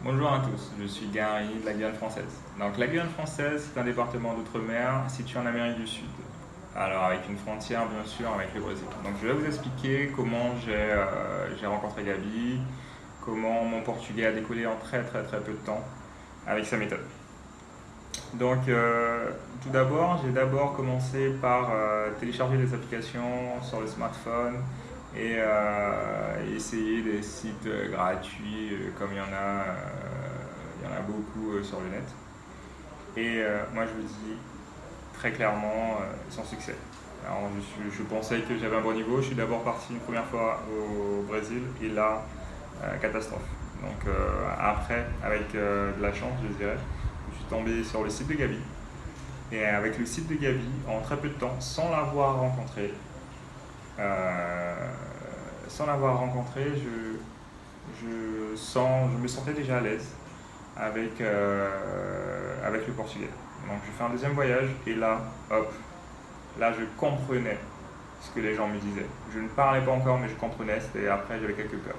Bonjour à tous, je suis Gary de la Guyane française. Donc la Guyane française, c'est un département d'outre-mer situé en Amérique du Sud. Alors avec une frontière bien sûr avec le Brésil. Donc je vais vous expliquer comment j'ai rencontré Gabi, comment mon portugais a décollé en très peu de temps avec sa méthode. Donc tout d'abord, j'ai d'abord commencé par télécharger des applications sur le smartphone et essayer des sites gratuits comme il y en a beaucoup sur le net. Et moi je vous dis très clairement sans succès. Alors je pensais que j'avais un bon niveau, je suis d'abord parti une première fois au Brésil et là, catastrophe. Donc après, avec de la chance je dirais, je suis tombé sur le site de Gabi. Et avec le site de Gabi, en très peu de temps, euh, sans l'avoir rencontré, je me sentais déjà à l'aise avec le portugais. Donc je fais un deuxième voyage et là, hop, là je comprenais ce que les gens me disaient. Je ne parlais pas encore, mais je comprenais, c'était après j'avais quelques peurs.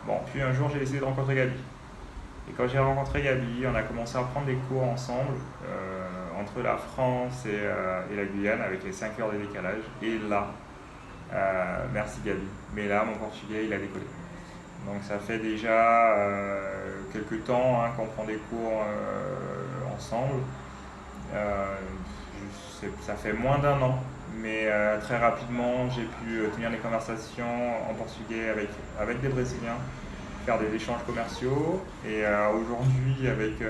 Bon, puis un jour j'ai décidé de rencontrer Gabi. Et quand j'ai rencontré Gabi, on a commencé à prendre des cours ensemble entre la France et la Guyane avec les 5 heures de décalage. Et là, merci Gabi, mais là mon portugais il a décollé. Donc ça fait déjà quelques temps qu'on prend des cours ensemble. Euh, Ça fait moins d'un an, mais très rapidement j'ai pu tenir des conversations en portugais avec des Brésiliens, faire des échanges commerciaux. Et aujourd'hui, avec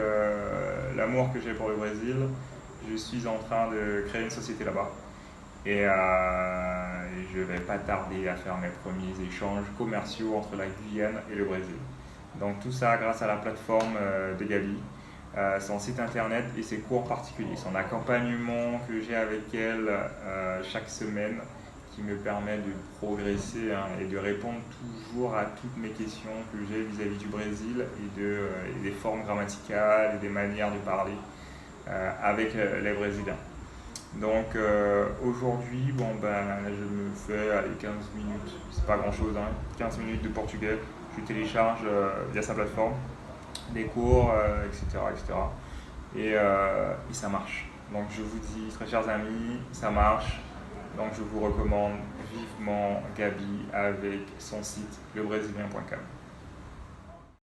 l'amour que j'ai pour le Brésil, je suis en train de créer une société là-bas. Et je ne vais pas tarder à faire mes premiers échanges commerciaux entre la Guyane et le Brésil. Donc tout ça grâce à la plateforme de Gabi, son site internet et ses cours particuliers, son accompagnement que j'ai avec elle chaque semaine qui me permet de progresser et de répondre toujours à toutes mes questions que j'ai vis-à-vis du Brésil et des formes grammaticales et des manières de parler avec les Brésiliens. Donc aujourd'hui, bon, ben, je me fais 15 minutes, c'est pas grand chose, 15 minutes de portugais. Je télécharge via sa plateforme des cours, etc. etc. Et ça marche. Donc je vous dis, très chers amis, ça marche. Donc je vous recommande vivement Gabi avec son site lebrésilien.com.